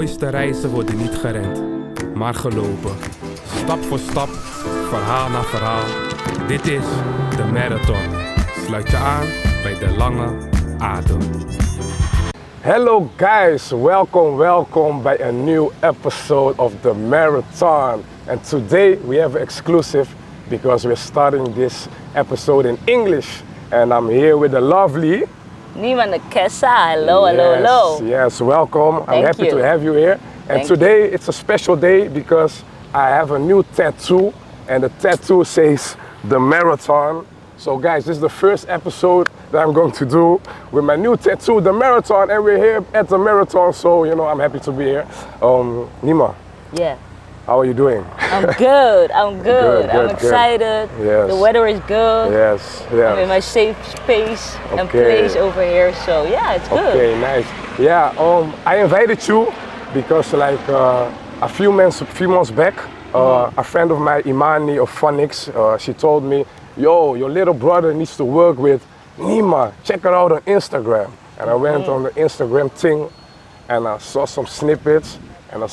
mooiste reizen worden niet gerend, maar gelopen. Stap voor stap, verhaal na verhaal. Dit is de marathon. Sluit je aan bij de lange adem. Hello guys, welcome by a new episode of the marathon. And today we have an exclusive because we're starting this episode in English. And I'm here with the lovely Neema Nekesa. Hello. Yes, welcome. I'm happy to have you here. And today it's a special day because I have a new tattoo and the tattoo says the marathon. So guys, this is the first episode that I'm going to do with my new tattoo, the marathon, and we're here at the marathon, so you know I'm happy to be here. Neema. Yeah. How are you doing? I'm good. I'm excited. Yes. The weather is good. Yes. I'm in my safe space and place over here, so yeah, it's good. Okay, nice. Yeah, I invited you because like a few months back, a friend of mine, Imani of Phonics, she told me, yo, your little brother needs to work with Neema. Check her out on Instagram. And I went on the Instagram thing and I saw some snippets and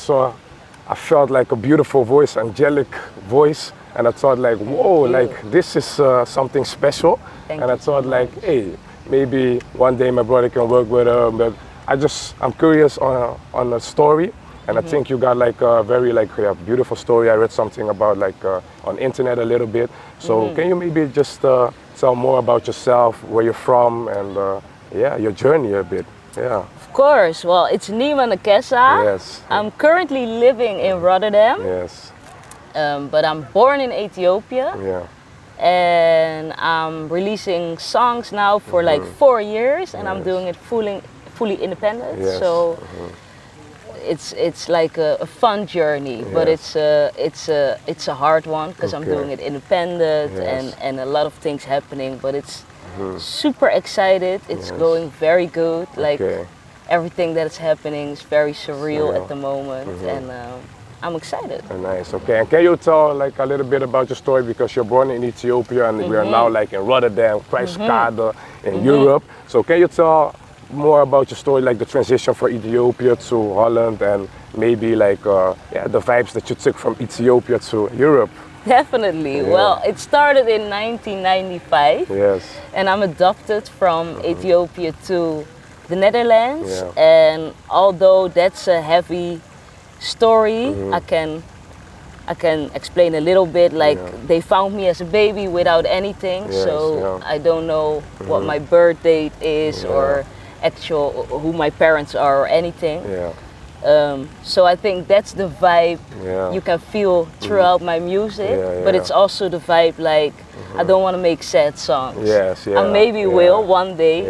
I felt like a beautiful voice, angelic voice, and I thought like, whoa, like this is something special. And I thought like, hey, maybe one day my brother can work with her, but I'm curious on the story, and I think you got like a very beautiful story. I read something about like on internet a little bit. So can you maybe just tell more about yourself, where you're from, and your journey a bit? Yeah. Of course. Well, it's Neema Nekesa. Yes. I'm currently living in Rotterdam. Yes. But I'm born in Ethiopia. Yeah. And I'm releasing songs now for like 4 years, and I'm doing it fully independent. Yes. So it's like a fun journey, but it's a hard one because I'm doing it independent and a lot of things happening. But it's super excited. It's going very good. Like everything that is happening is very surreal at the moment, and I'm excited. Nice. Okay. And can you tell like a little bit about your story, because you're born in Ethiopia and we are now like in Rotterdam, Kruiskade in Europe. So can you tell more about your story, like the transition from Ethiopia to Holland, and maybe like the vibes that you took from Ethiopia to Europe? Definitely. Yeah. Well, it started in 1995. Yes. And I'm adopted from Ethiopia to the Netherlands. Yeah. And although that's a heavy story, I can explain a little bit. Like they found me as a baby without anything, so I don't know what my birth date is or who my parents are or anything. Yeah. So I think that's the vibe you can feel throughout my music, but it's also the vibe like I don't want to make sad songs. Yes, I maybe will one day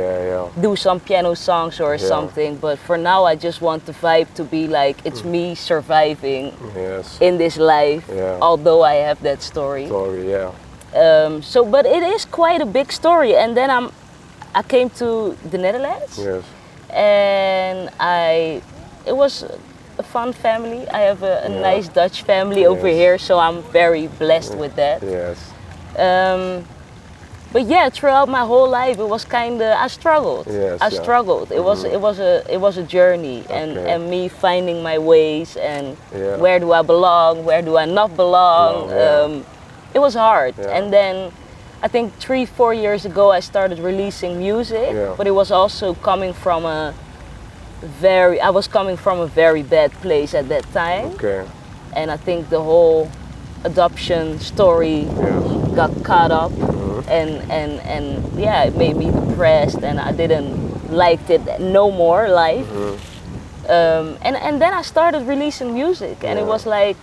do some piano songs or something, but for now I just want the vibe to be like it's me surviving in this life, although I have that story. But it is quite a big story, and then I came to the Netherlands, and it was a fun family. I have a nice Dutch family over here, so I'm very blessed with that. Yes. But yeah, throughout my whole life, it was I struggled. I struggled. It was a journey, and me finding my ways and where do I belong, where do I not belong. It was hard, and then I think 3-4 years ago I started releasing music, but it was also coming from a very bad place at that time. Okay. And I think the whole adoption story got caught up and it made me depressed, and I didn't like it no more life. And then I started releasing music, and it was like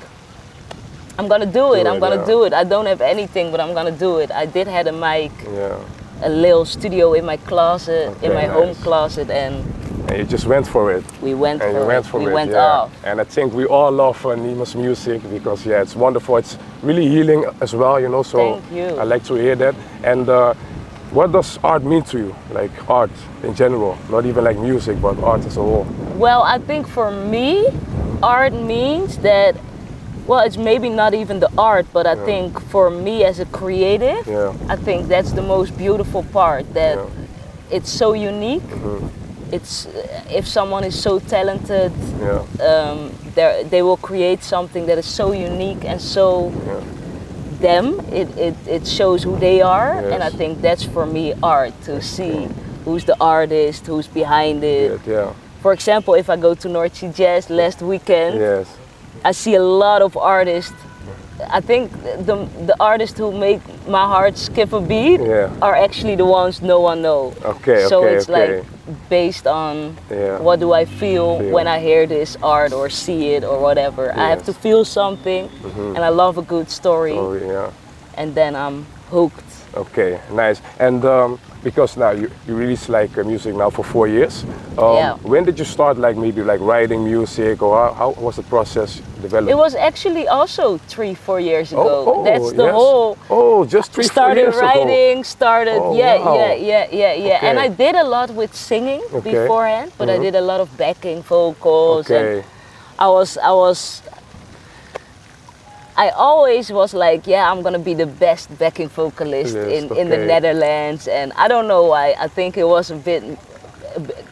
I'm gonna do it. I don't have anything, but I'm gonna do it. I did have a mic, a little studio in my closet, in my home closet, and you just went for it. We went off. And I think we all love Neema's music because it's wonderful. It's really healing as well, you know. So thank you. I like to hear that. And what does art mean to you? Like art in general, not even like music, but art as a whole. Well, I think for me, art means that. Well, it's maybe not even the art, but I think for me as a creative, I think that's the most beautiful part, that it's so unique it's if someone is so talented, Yeah. they will create something that is so unique and so them. It shows who they are, Yes. and I think that's for me art, to see who's the artist, who's behind it. Yeah. For example, if I go to North Sea Jazz last weekend, Yes. I see a lot of artists. I think the artists who make my heart skip a beat are actually the ones no one knows. Okay. So Okay. it's like based on Yeah. what do I feel when I hear this art or see it or whatever. I have to feel something, and I love a good story, Yeah. and then I'm hooked. Okay, nice. And because now you release like music now for 4 years. When did you start like maybe like writing music, or how was the process developed? It was actually also 3-4 years ago. That's the yes. whole. Just 3-4 started years writing, ago. started, Oh, yeah. wow. And Okay. I did a lot with singing beforehand, but I did a lot of backing vocals, Okay. and I always was like, yeah, I'm gonna be the best backing vocalist in the Netherlands, and I don't know why. I think it was a bit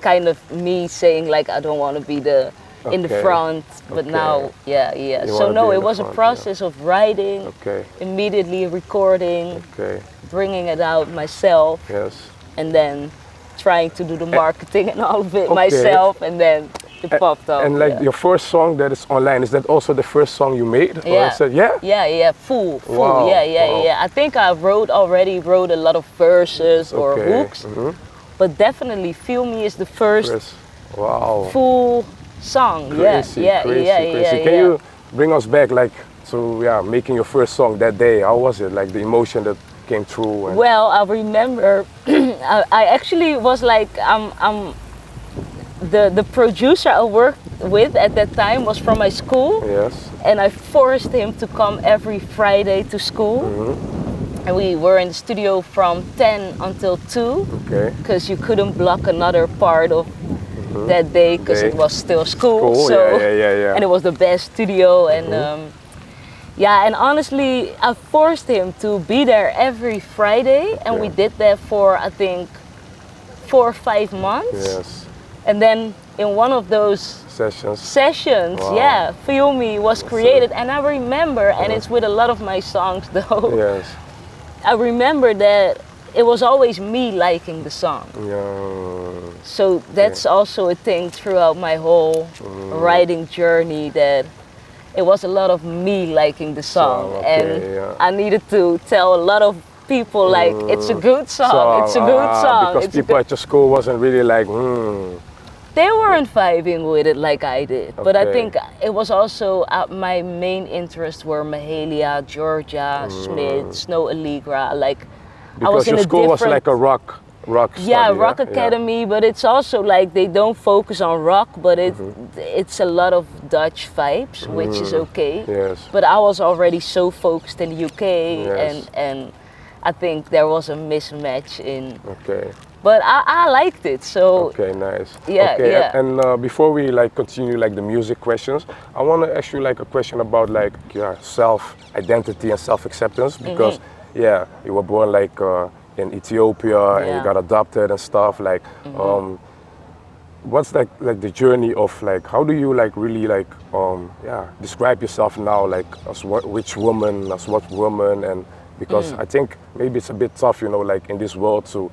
kind of me saying like I don't want to be in the front, but now, So no, it was a process of writing, immediately recording, bringing it out myself, and then trying to do the marketing and all of it myself, and then it popped up. And like your first song that is online, is that also the first song you made? Yeah. Or is it, yeah? Full. Wow. Yeah. I think I already wrote a lot of verses or hooks, but definitely Feel Me is the first Wow. full song. Crazy. Can you bring us back like to making your first song that day? How was it? Like the emotion that came through? And Well, I remember I actually was like the producer I worked with at that time was from my school. Yes. And I forced him to come every Friday to school. And we were in the studio from 10 until 2. Okay. Because you couldn't block another part of that day because it was still school. So, yeah. And it was the best studio. And and honestly, I forced him to be there every Friday. And we did that for, I think, 4 or 5 months. Yes. And then in one of those sessions, Feel Me was created. And I remember, and it's with a lot of my songs though, Yes. I remember that it was always me liking the song. Yeah. So that's also a thing throughout my whole writing journey, that it was a lot of me liking the song. I needed to tell a lot of people like, it's a good song, it's a good song. Because people at your school wasn't really like, They weren't vibing with it like I did, but I think it was also my main interests were Mahalia, Georgia, Smith, Snow Allegra. Like, because I was in your school was like a rock study, rock academy, but it's also like they don't focus on rock, but it's a lot of Dutch vibes, which is okay. Yes. But I was already so focused in the UK, and I think there was a mismatch in. Okay. But I liked it, so. Okay, nice. Yeah. And before we like continue like the music questions, I want to ask you like a question about like self-identity and self-acceptance, because you were born like in Ethiopia and you got adopted and stuff. Like, what's like the journey of like, how do you like really like describe yourself now, like as which woman, as what woman? And because I think maybe it's a bit tough, you know, like in this world to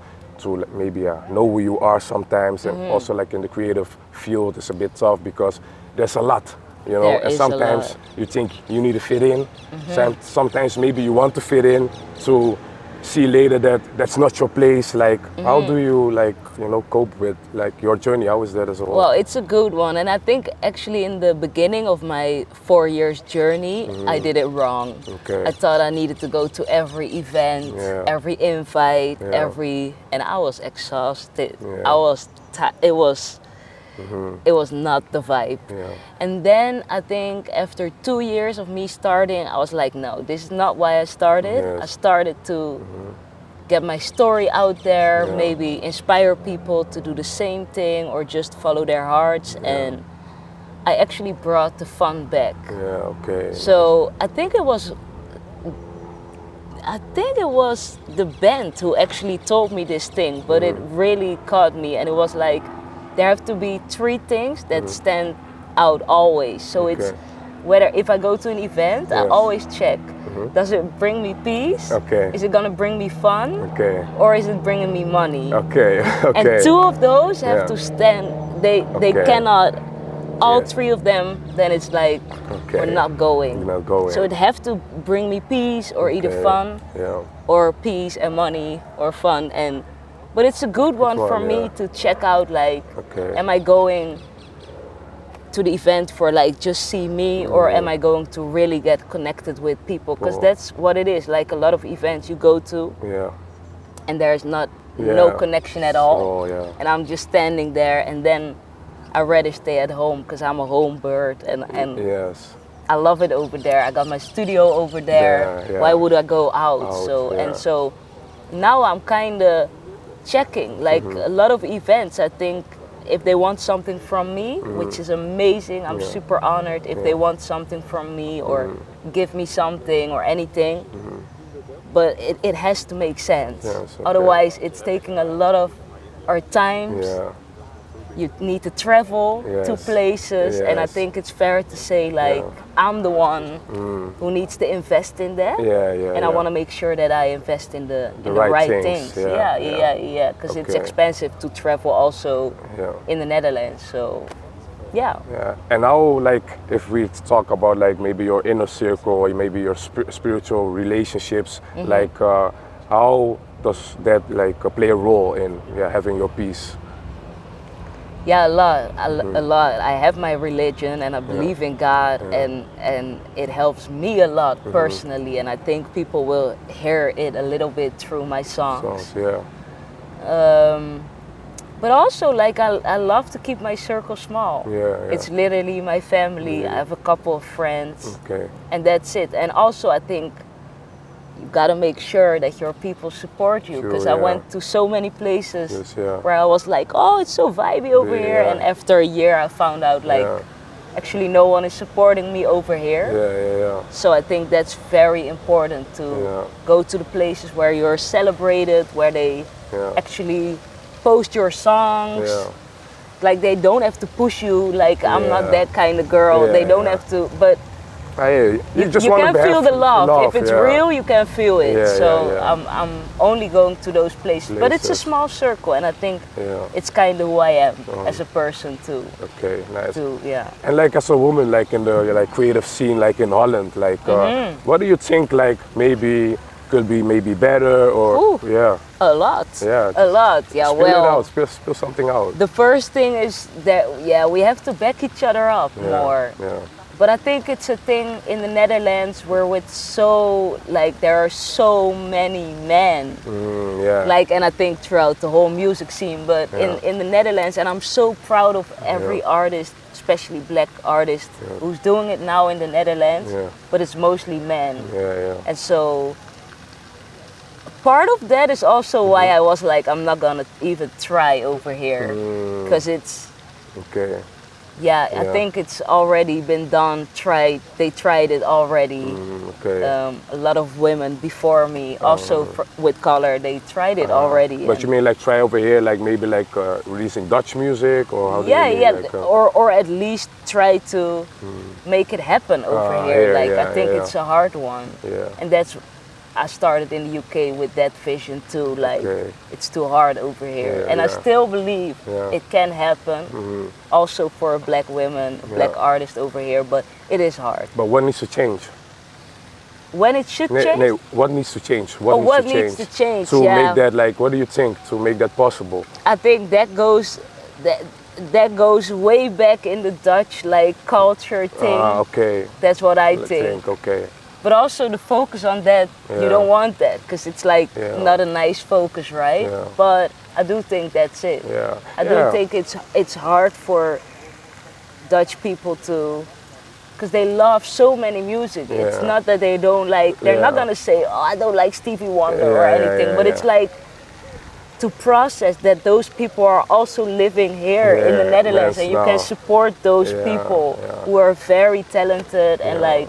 maybe know who you are sometimes, and also like in the creative field it's a bit tough because there's a lot, you know, and sometimes you think you need to fit in. Sometimes maybe you want to fit in to see later that that's not your place. Like, how do you like, you know, cope with like your journey? How is that as well? Well, it's a good one, and I think actually in the beginning of my 4 years journey, I did it wrong. Okay. I thought I needed to go to every event, every invite, and I was exhausted. It was not the vibe. And then I think after 2 years of me starting, I was like, no, this is not why I started. I started to get my story out there, maybe inspire people to do the same thing or just follow their hearts. And I actually brought the fun back. So I think it was the band who actually told me this thing, but it really caught me, and it was like, there have to be three things that stand out always. So it's whether if I go to an event, I always check. Does it bring me peace? Okay. Is it gonna bring me fun? Okay. Or is it bringing me money? Okay. Okay. And two of those have to stand. They cannot. All three of them, then it's like we're not going. You're not going. So it have to bring me peace or either fun, or peace and money or fun. But it's a good one for me to check out. Like, am I going to the event for like just see me, or am I going to really get connected with people? Because that's what it is. Like a lot of events you go to, and there's no connection at all, and I'm just standing there, and then I rather stay at home because I'm a home bird, and I love it over there. I got my studio over there. Why would I go out? So now I'm kind of checking. Like a lot of events, I think if they want something from me, which is amazing, I'm super honored. If they want something from me or give me something or anything, but it has to make sense. Otherwise, it's taking a lot of our times. You need to travel to places, and I think it's fair to say like I'm the one who needs to invest in that, and I want to make sure that I invest in the right things. Because it's expensive to travel also in the Netherlands. So and how, like, if we talk about like maybe your inner circle or maybe your spiritual relationships, like how does that like play a role in having your peace? Yeah, a lot. I have my religion and I believe in God, and it helps me a lot personally, and I think people will hear it a little bit through my songs. But also, like, I love to keep my circle small. It's literally my family. I have a couple of friends, and that's it. And also, I think you gotta make sure that your people support you, because I went to so many places where I was like, oh, it's so vibey over here, and after a year I found out like actually no one is supporting me over here. So I think that's very important to go to the places where you're celebrated, where they actually post your songs. Like they don't have to push you, like I'm not that kind of girl. They don't have to, but you can feel the love. If it's real, you can feel it. I'm only going to those places. But it's a small circle, and I think it's kind of who I am as a person too. Okay, nice. And like as a woman, like in the like creative scene, like in Holland, like what do you think like maybe could be maybe better or a lot. A lot. Spill it out. Spill something out. The first thing is that we have to back each other up more. But I think it's a thing in the Netherlands where there are so many men. Like, and I think throughout the whole music scene, but in the Netherlands, and I'm so proud of every artist, especially black artist, who's doing it now in the Netherlands, but it's mostly men. And so part of that is also why I was like, I'm not gonna even try over here, because it's I think it's already been done. They tried it already. A lot of women before me, also with color, they tried it already. But you mean like try over here, like maybe like releasing Dutch music, or how do you mean? Like, or at least try to make it happen over here. I think it's a hard one, and that's. I started in the UK with that vision too, like it's too hard over here. And I still believe it can happen also for black women, black artists over here, but it is hard. But what needs to change? When it should change? What needs to change? What needs to change? To make that, like, what do you think, to make that possible? I think that goes way back in the Dutch, like, culture thing. That's what I think. But also the focus on that, you don't want that, because it's like not a nice focus, right? But I do think that's it. I do think it's hard for Dutch people to, because they love so many music. It's not that they don't like, they're not gonna say, oh, I don't like Stevie Wonder or anything, but it's like to process that those people are also living here in the Netherlands, and you can support those people who are very talented and like,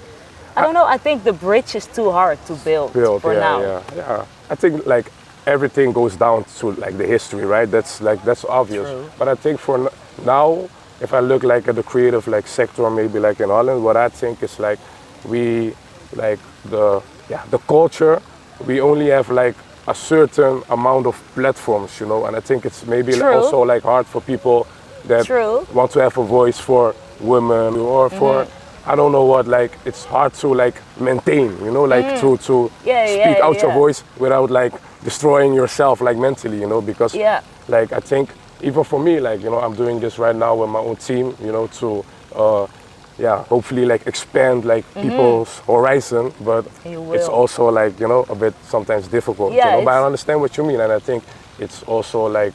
I don't know, I think the bridge is too hard to build for now. I think like everything goes down to like the history, right? That's obvious. True. But I think for now, if I look like at the creative like sector, maybe like in Holland, what I think is like we like the culture. We only have like a certain amount of platforms, you know, and I think it's maybe also like hard for people that want to have a voice for women or for I don't know what, like it's hard to like maintain, you know, like to speak out your voice without like destroying yourself like mentally, you know, because like I think even for me, like, you know, I'm doing this right now with my own team, you know, to hopefully like expand like people's horizon, but it's also like, you know, a bit sometimes difficult, you know, but I understand what you mean, and I think it's also like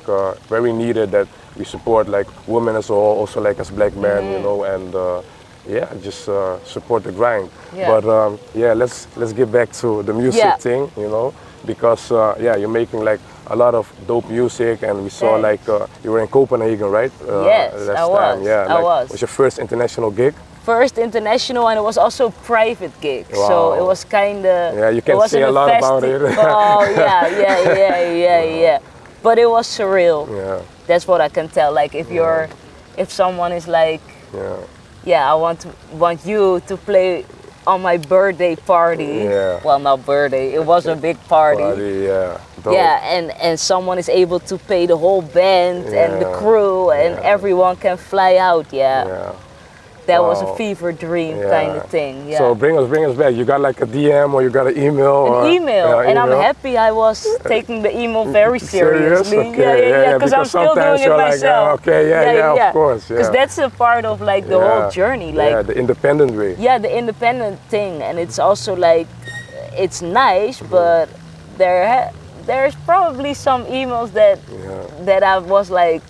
very needed that we support like women as well, also like as black men, you know, and just support the grind. But let's get back to the music thing, you know, because you're making like a lot of dope music, and we saw like you were in Copenhagen, right? Yes, last I was. time. Yeah, I was. It was your first international gig? First international, and it was also a private gig. Wow. So it was kind of. Yeah, you can say a lot about it. Oh yeah. But it was surreal. Yeah. That's what I can tell. Like if someone is like, I want you to play on my birthday party. Yeah. Well, not birthday. It was a big party. Dope. Yeah, and someone is able to pay the whole band and the crew, and everyone can fly out. That was a fever dream kind of thing. Yeah. So bring us back. You got like a DM or you got an email? And I'm happy I was taking the email very seriously. Okay. Because I'm still doing it myself. Like, of course. Because that's a part of like the whole journey. Like the independent way. Yeah, the independent thing, and it's also like it's nice, but there's probably some emails that I was like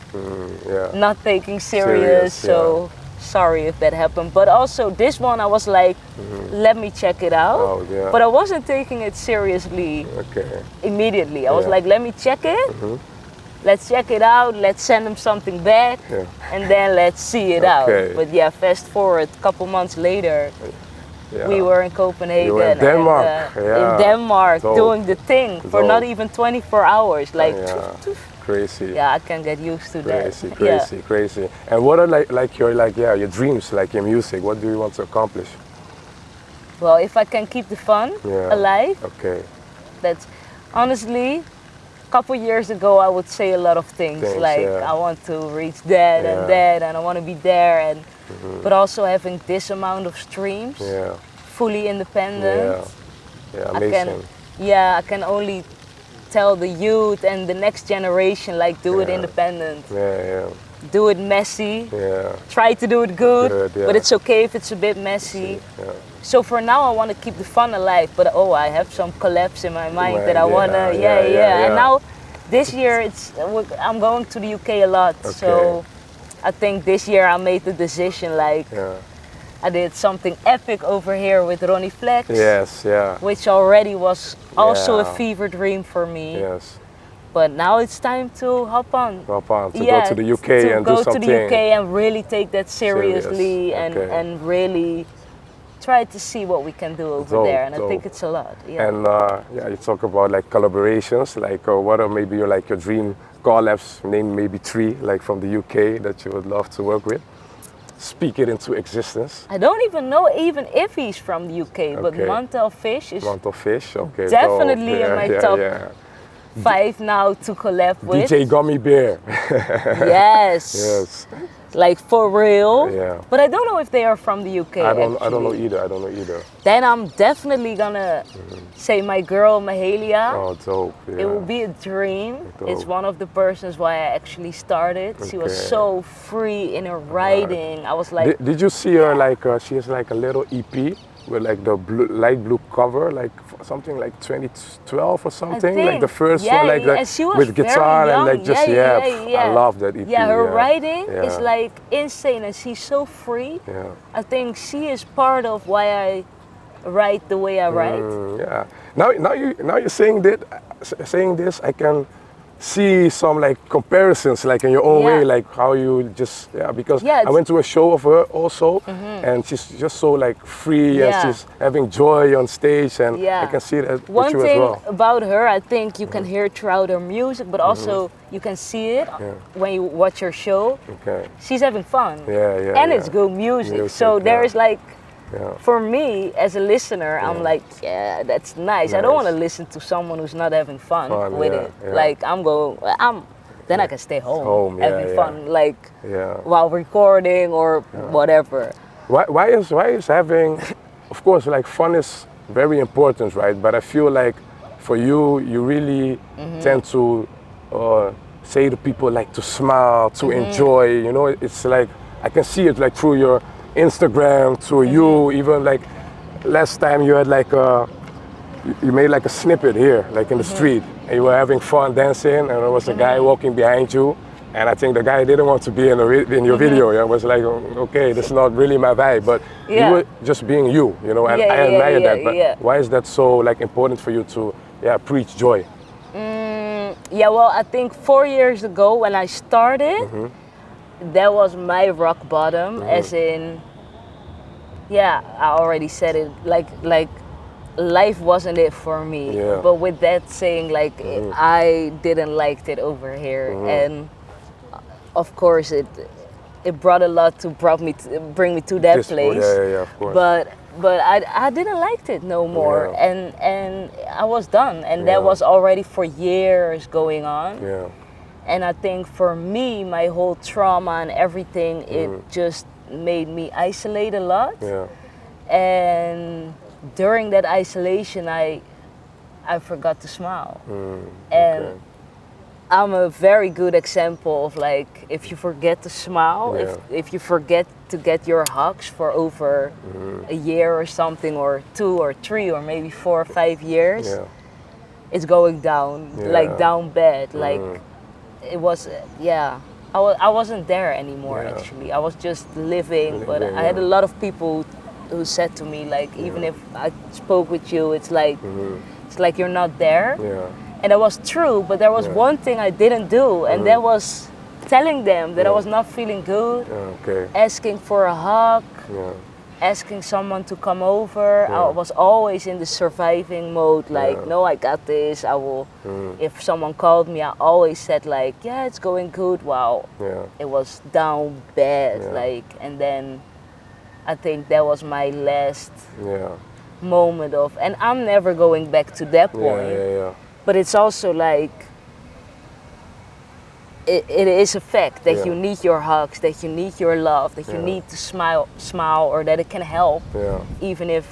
not taking serious. So. Sorry if that happened, but also this one I was like, let me check it out. But I wasn't taking it seriously immediately. I was like, let me check it. Let's check it out. Let's send them something back, and then let's see it out. But fast forward a couple months later, we were in Copenhagen. You were in Denmark. In Denmark, doing the thing for not even 24 hours. Like. Crazy. Yeah, I can get used to that. Crazy. And what are your dreams, like in music? What do you want to accomplish? Well, if I can keep the fun alive. That's honestly, a couple years ago I would say a lot of things I want to reach that and that, and I want to be there, and but also having this amount of streams, fully independent. Amazing. I can only tell the youth and the next generation, like, do it independent. Do it messy. Try to do it good, but it's okay if it's a bit messy. So for now I want to keep the fun alive, but I have some collabs in my mind that I want to, And now this year I'm going to the UK a lot, so I think this year I made the decision, like, I did something epic over here with Ronnie Flex. Which already was also a fever dream for me. But now it's time to hop on. To go to the UK and do something. Go to the UK and really take that seriously and really try to see what we can do over there. And I think it's a lot. And you talk about like collaborations. Like what are maybe your dream collabs? Name maybe 3 like from the UK that you would love to work with. Speak it into existence. I don't even know if he's from the UK, but Mantel Fish is definitely in my top 5 now to collab with. DJ Gummy Bear. Yes. Like for real. But I don't know if they are from the UK. I don't know either. Then I'm definitely gonna say my girl Mahalia. Oh, dope. It will be a dream. It's one of the persons why I actually started. She was so free in her writing. I was like, did you see her like she has like a little EP with like the light blue cover, like something like 2012 or something, like the first one, like that, with guitar and like just I love that EP. Her writing is like insane, and she's so free. I think she is part of why I write the way I write. Now you're saying this, I can see some like comparisons, like in your own way, like how you just because I went to a show of her also, and she's just so like free and she's having joy on stage, and I can see that one with you thing as well. about her, I think you can hear throughout her music, but also you can see it when you watch her show. She's having fun, and it's good music. So there's like. For me, as a listener, I'm like, that's nice. I don't want to listen to someone who's not having fun with it. Like then I can stay home having fun, like while recording or whatever. Why is having, of course, like fun is very important, right? But I feel like for you, you really tend to say to people like to smile, to enjoy. You know, it's like I can see it like through your Instagram, to you, even like last time you had like you made like a snippet here, like in the street, and you were having fun dancing, and there was a guy walking behind you, and I think the guy didn't want to be in your video. It was like, okay, this is not really my vibe, but you were just being you, you know, and I admire that. But why is that so like important for you to preach joy? Well, I think 4 years ago when I started, that was my rock bottom, as in, I already said it, like life wasn't it for me. But with that saying, like I didn't like it over here, and of course it brought a lot to bring me to that place. Of course. But I didn't like it no more, and I was done, and that was already for years going on. And I think for me, my whole trauma and everything, it just made me isolate a lot. And during that isolation, I forgot to smile. And I'm a very good example of like, if you forget to smile, if you forget to get your hugs for over a year or something, or 2 or 3 or maybe 4 or 5 years, it's going down, like down bad. Like, it was, I wasn't there anymore actually. I was just living, but I had a lot of people who said to me like, even if I spoke with you, it's like you're not there. And that was true, but there was one thing I didn't do, and that was telling them that I was not feeling good, asking for a hug, asking someone to come over. I was always in the surviving mode, like, no, I got this, I will. If someone called me, I always said like, it's going good. Wow, it was down bad, like, and then I think that was my last moment of, and I'm never going back to that point. But it's also like, it is a fact that you need your hugs, that you need your love, that you need to smile, or that it can help, even if,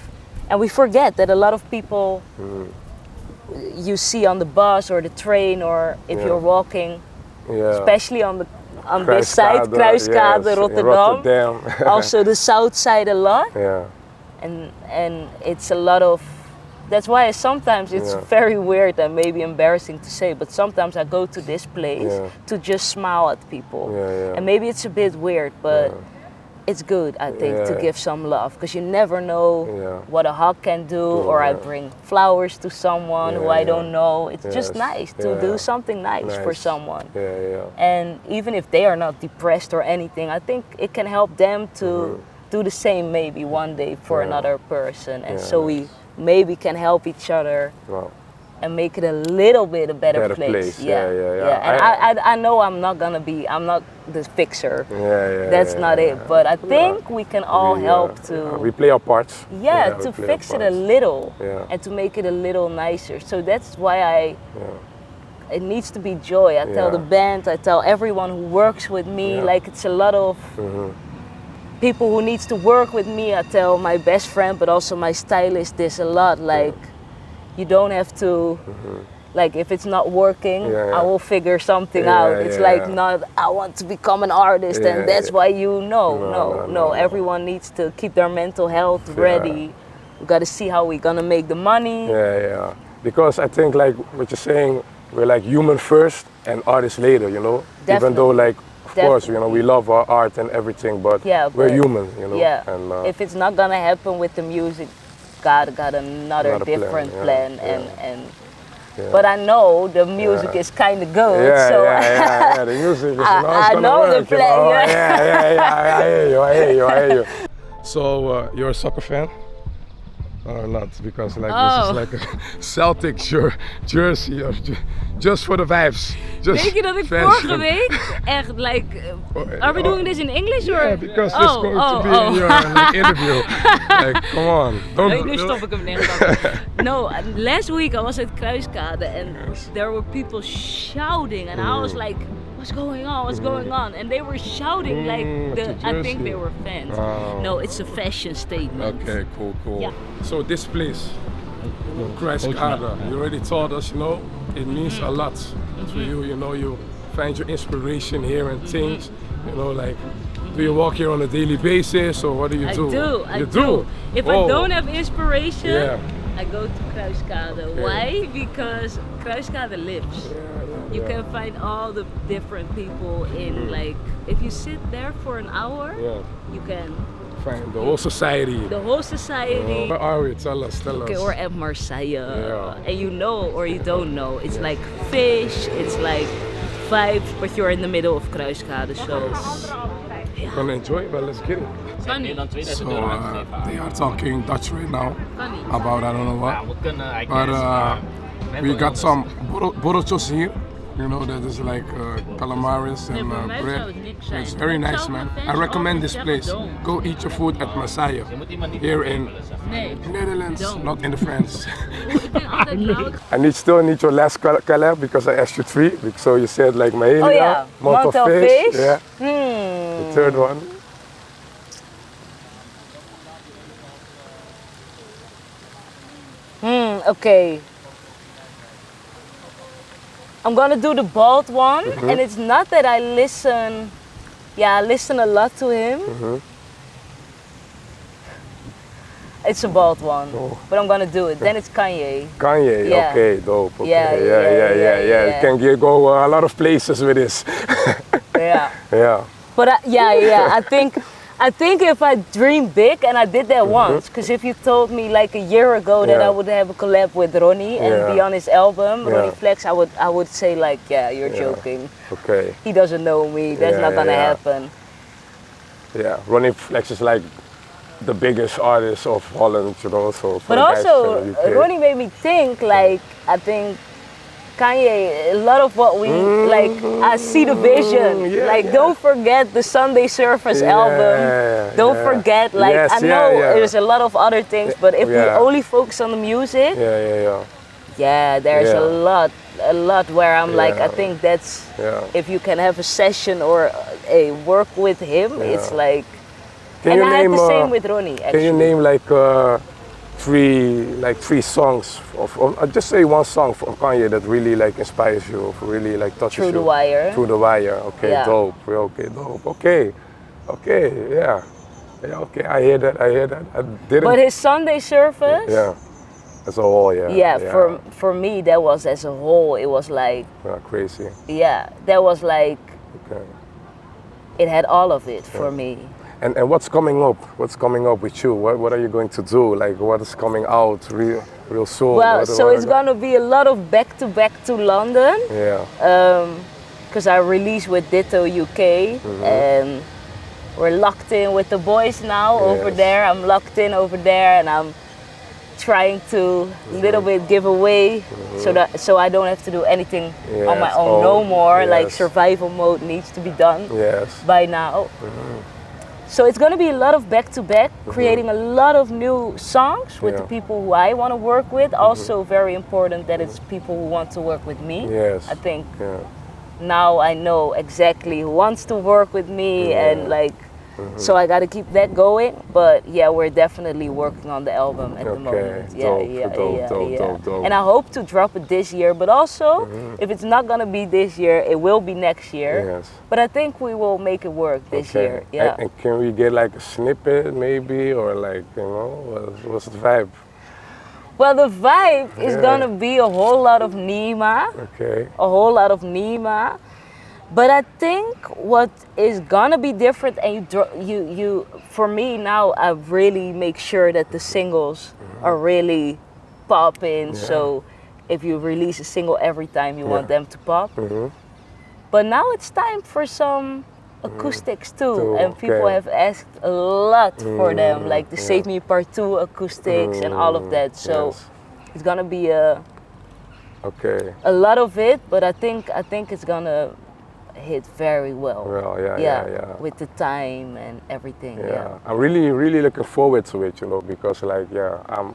and we forget that a lot of people you see on the bus or the train, or if you're walking, especially on this side, Kruiskade, Rotterdam, also the south side a lot, and it's a lot of. That's why sometimes it's very weird and maybe embarrassing to say, but sometimes I go to this place to just smile at people. And maybe it's a bit weird, but it's good, I think, to give some love, because you never know what a hug can do, or I bring flowers to someone who I don't know. It's just nice to do something nice for someone. And even if they are not depressed or anything, I think it can help them to do the same maybe one day for another person. And so we maybe can help each other and make it a little bit a better place. And I know I'm not the fixer. That's not it. But I think we can all help to. We play our parts. To fix it a little and to make it a little nicer. So that's why it needs to be joy. I tell the band, I tell everyone who works with me, like it's a lot of people who needs to work with me. I tell my best friend, but also my stylist, this a lot. Like, you don't have to, like, if it's not working, I will figure something out. It's like not, I want to become an artist, and that's why you know. No. Everyone needs to keep their mental health ready. We got to see how we're gonna make the money. Because I think, like what you're saying, we're like human first and artists later, you know. Definitely. Even though, like, of course, you know, we love our art and everything, but we're human, you know. And, if it's not gonna happen with the music, God got another different plan. And but I know the music is kind of good. Yeah, so the music is, I it's know gonna the work, play. you know? Yeah. I hear you. So, you're a soccer fan? Or not? Because like this is like a Celtic jersey, or just for the vibes. Just Weet je dat ik fashion. vorige week echt are we doing this in English or? Yeah, because this is going to be in your like, interview. Like, come on. Don't. Nu stop ik hem neer. No, last week I was at Kruiskade and there were people shouting and I was like, what's going on? What's going on? And they were shouting like I think they were fans. Oh. No, it's a fashion statement. Okay, cool. Yeah. So this place, Kruiskade, you already told us, you know, it means a lot to you. You know, you find your inspiration here and things. You know, like, do you walk here on a daily basis or what do you do? I do. If I don't have inspiration, I go to Kruiskade. Why? Because Kruiskade lives. You can find all the different people in like, if you sit there for an hour, you can find the whole society. The whole society. Where are we? Tell us. Okay, we're at Marseille. And you know or you don't know, it's like fish, it's like vibes, but you're in the middle of Kruiskade, so... We're gonna enjoy it, but let's get it. So, they are talking Dutch right now about I don't know what. But we got some borreltjes here. You know, that is like calamaris and bread. It's very nice, man. I recommend this place. Go eat your food at Marseille, here in Netherlands, not in the France. I still need your last collab because I asked you 3. So you said like Mahelia, month of fish. Yeah. The third one. Okay. I'm gonna do the bald one, and it's not that I listen. Yeah, I listen a lot to him. It's a bald one, but I'm gonna do it. Then it's Kanye. Kanye, yeah. Okay, dope. Okay. Yeah. You can go a lot of places with this. Yeah. But I think if I dream big, and I did that once, because if you told me like a year ago that I would have a collab with Ronnie and be on his album, Ronnie Flex, I would say like, yeah, you're joking. Okay. He doesn't know me. That's not gonna happen. Yeah, Ronnie Flex is like the biggest artist of Holland, you know. So. But also, Ronnie made me think like, I think Kanye, a lot of what we like, I see the vision. Don't forget the Sunday Service album. Don't forget, like, I know there's a lot of other things, but if we only focus on the music, there's a lot where I'm like, I think that's if you can have a session or a work with him, it's like. And I had the same with Ronnie. Actually. Can you name like 3 songs of just say one song from Kanye that really like inspires you, or really like touches you? Through the Wire. Through the Wire. Okay, dope. Okay, dope. Okay, yeah. Okay, I hear that. I didn't. But his Sunday Service. As a whole, For me, that was as a whole. It was like. Crazy. Yeah, that was like. Okay. It had all of it for me. And what's coming up? What's coming up with you? What are you going to do? Like, what is coming out real soon? Well, it's gonna be a lot of back to London. Because I released with Ditto UK, and we're locked in with the boys now over there. I'm locked in over there, and I'm trying to little bit give away, so I don't have to do anything on my own no more. Like survival mode needs to be done by now. So it's going to be a lot of back-to-back, creating a lot of new songs with the people who I want to work with. Also very important that it's people who want to work with me. I think now I know exactly who wants to work with me and like, so I got to keep that going. But yeah, we're definitely working on the album at the moment. Dope. And I hope to drop it this year, but also if it's not going to be this year, it will be next year. But I think we will make it work this year. And can we get like a snippet maybe, or like, you know, what's the vibe? Well, the vibe is going to be a whole lot of Neema. A whole lot of Neema. But I think what is gonna be different, and you for me now, I really make sure that the singles are really popping. So if you release a single every time, you want them to pop. But now it's time for some acoustics too, and people have asked a lot for them, like the Save Me Part 2 acoustics and all of that. So it's gonna be a lot of it, but I think it's gonna hit very well. With the time and everything. I'm really looking forward to it, you know, because like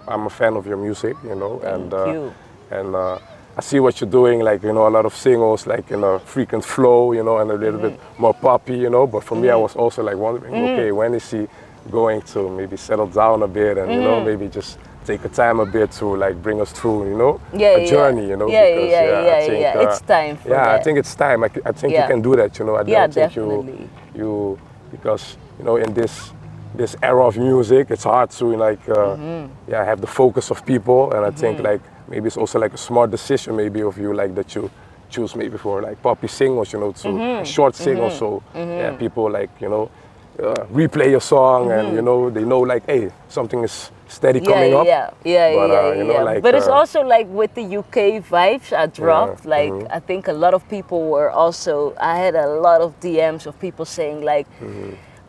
I'm a fan of your music, you know, Thank you. and I see what you're doing, like, you know, a lot of singles like in a frequent flow, you know, and a little bit more poppy, you know. But for me, I was also like wondering, okay, when is he going to maybe settle down a bit and you know, maybe just take a time a bit to like bring us through, you know, a journey, you know. I think, it's time for that. I think it's time. I think you can do that, you know. I don't think you because you know, in this era of music, it's hard to like have the focus of people, and I think like maybe it's also like a smart decision maybe of you, like that you choose maybe for like poppy singles, you know, to short singles, so people like, you know, replay your song and you know, they know like, hey, something is steady coming up. You know, like, but it's also like with the UK vibes I dropped, like I think a lot of people were also, I had a lot of DMs of people saying like,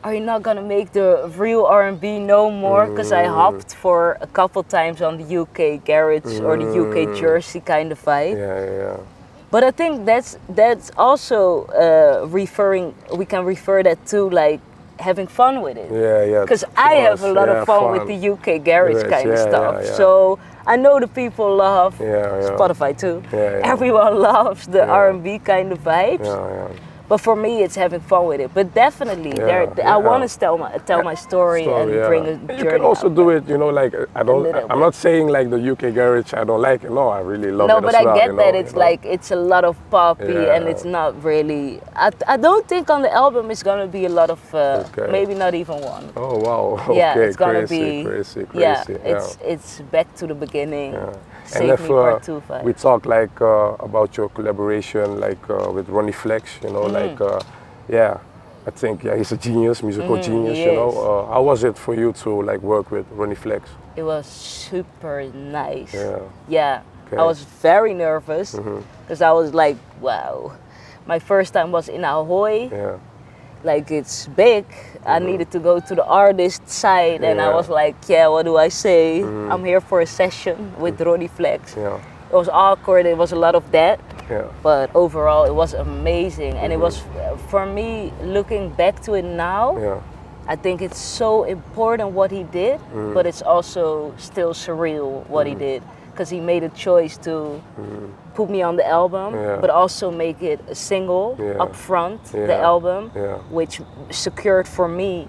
are you not gonna make the real R&B no more? Because I hopped for a couple times on the UK garage or the UK Jersey kind of vibe. But I think that's also referring, we can refer that to like having fun with it. Because I have a lot of fun with the UK garage kind of stuff. So I know the people love Spotify too. Everyone loves the R&B kind of vibes. But for me, it's having fun with it. But definitely, I want to tell my story and bring a journey. You can also do it, you know, like I'm not saying like the UK garage I don't like it. No, I really love it. No, but I get that it's like it's a lot of poppy and it's not really. I don't think on the album it's gonna be a lot of maybe not even one. Oh wow! Okay, it's gonna be crazy. It's back to the beginning. And if we talk like about your collaboration, like with Ronnie Flex, you know, like I think he's a genius, musical genius. You know, how was it for you to like work with Ronnie Flex? It was super nice. I was very nervous because I was like, wow, my first time was in Ahoy. Like it's big. I needed to go to the artist side and I was like, what do I say? I'm here for a session with Ronnie Flex. It was awkward, it was a lot of that. But overall it was amazing. And it was, for me, looking back to it now, I think it's so important what he did, but it's also still surreal what he did. Because he made a choice to put me on the album, but also make it a single up front, the album, which secured for me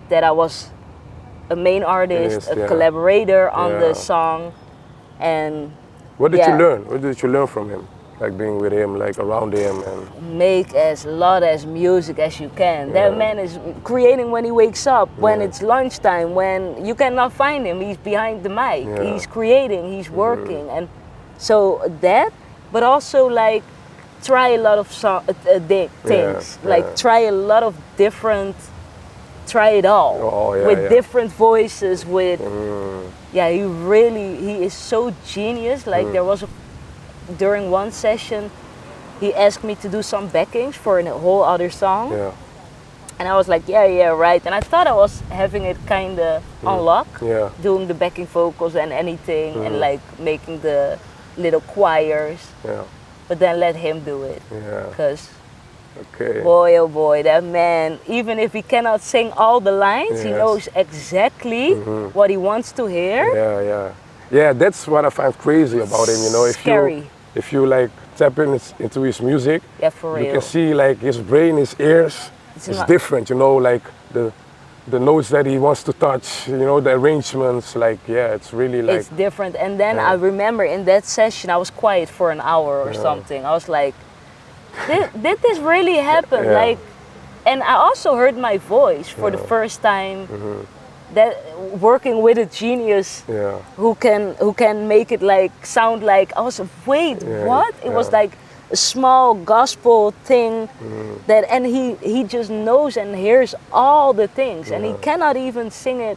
that I was a main artist, a collaborator on the song. And what did you learn? What did you learn from him? Like being with him, like around him, and make as lot as music as you can. That man is creating when he wakes up, when it's lunchtime, when you cannot find him, he's behind the mic. He's creating, he's working, and so that. But also like try a lot of things, like try a lot of different, try it all with different voices. With he is so genius. Like there was during one session, he asked me to do some backings for a whole other song. And I was like, right. And I thought I was having it kind of on lock, doing the backing vocals and anything, and like making the little choirs. But then let him do it. Because boy, oh boy, that man, even if he cannot sing all the lines, he knows exactly what he wants to hear. Yeah, that's what I find crazy about him, you know. If you like tap into his music, for real. You can see like his brain, his ears, it's different, you know, like the notes that he wants to touch, you know, the arrangements, like, it's really like... It's different. And then I remember in that session, I was quiet for an hour or something. I was like, did this really happen? Like, and I also heard my voice for the first time. That working with a genius who can make it like sound like, I was wait, what? It was like a small gospel thing that, and he just knows and hears all the things, and he cannot even sing it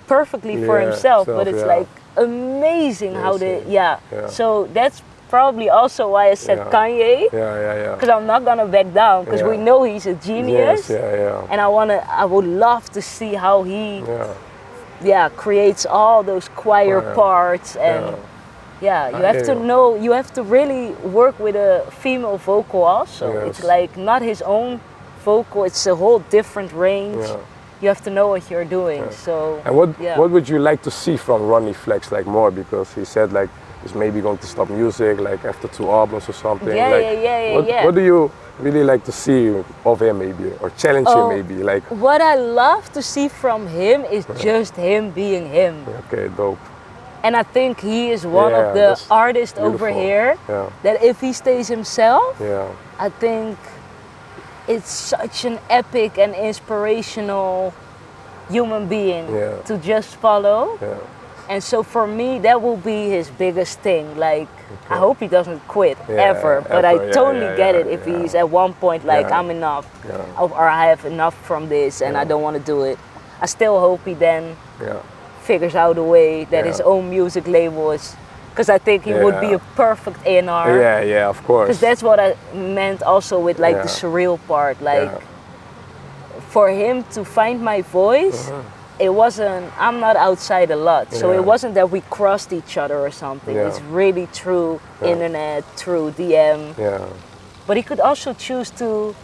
perfectly for himself, but it's like amazing how Amazing. they, yeah. Yeah. So that's probably also why I said Yeah. Kanye. Yeah. Because I'm not gonna back down, because we Yeah. know he's a genius. Yes, yeah. And I would love to see how he, Yeah. creates all those choir Yeah. parts. And you have to know, you have to really work with a female vocal also. Yes. It's like not his own vocal, it's a whole different range. Yeah. You have to know what you're doing. So, And what yeah. what would you like to see from Ronnie Flex like more? Because he said like he's maybe going to stop music like after 2 albums or something. Yeah, like, yeah. What do you really like to see of him maybe, or challenge him maybe? Like, what I love to see from him is just him being him. okay, dope. And I think he is one Yeah, of the that's artists over beautiful. here Yeah. that if he stays himself, Yeah. I think it's such an epic and inspirational human being to just follow. Yeah. And so for me, that will be his biggest thing. Like, I hope he doesn't quit ever, but I totally get it if he's at one point like, I'm enough, or I have enough from this and I don't want to do it. I still hope he then figures out a way that his own music label is, because I think he would be a perfect A&R. Yeah, of course. Because that's what I meant also with like the surreal part. Like, for him to find my voice, it wasn't, I'm not outside a lot, so it wasn't that we crossed each other or something. It's really through internet, through DM. But he could also choose to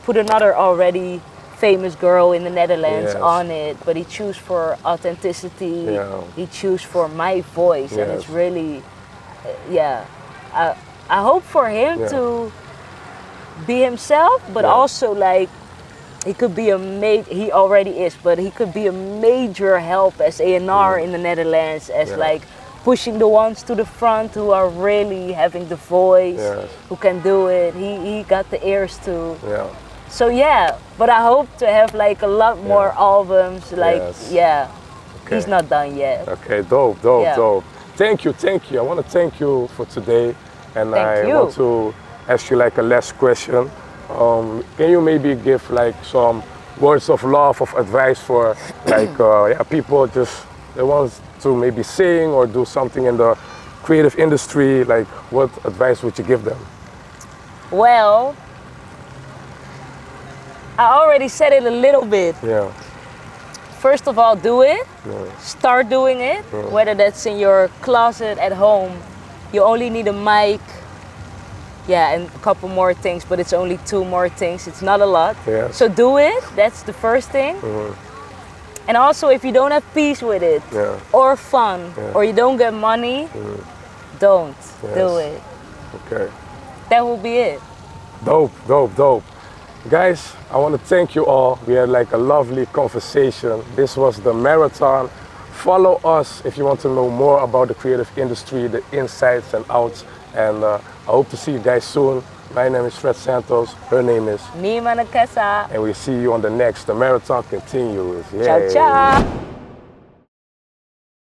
put another already famous girl in the Netherlands on it, but he chose for authenticity, he chose for my voice, and it's really, I hope for him to be himself, but also like, he could be he already is, but he could be a major help as A&R in the Netherlands, as like pushing the ones to the front who are really having the voice, who can do it. He got the ears too. So but I hope to have like a lot more albums. Like he's not done yet. Okay, dope. Thank you. I want to thank you for today, and I want to ask you like a last question. Can you maybe give like some words of love, of advice for like people just they want to maybe sing or do something in the creative industry? Like, what advice would you give them? Well, I already said it a little bit. First of all, do it. Start doing it. Whether that's in your closet at home, you only need a mic. And a couple more things, but it's only 2 more things. It's not a lot. So do it. That's the first thing. And also, if you don't have peace with it, or fun, or you don't get money, don't do it. Okay. That will be it. Dope. Guys, I want to thank you all. We had like a lovely conversation. This was the marathon. Follow us if you want to know more about the creative industry, the insights and outs. And I hope to see you guys soon. My name is Santos. Her name is Neema Nekesa. And we see you on the next. The marathon continues. Ciao, ciao.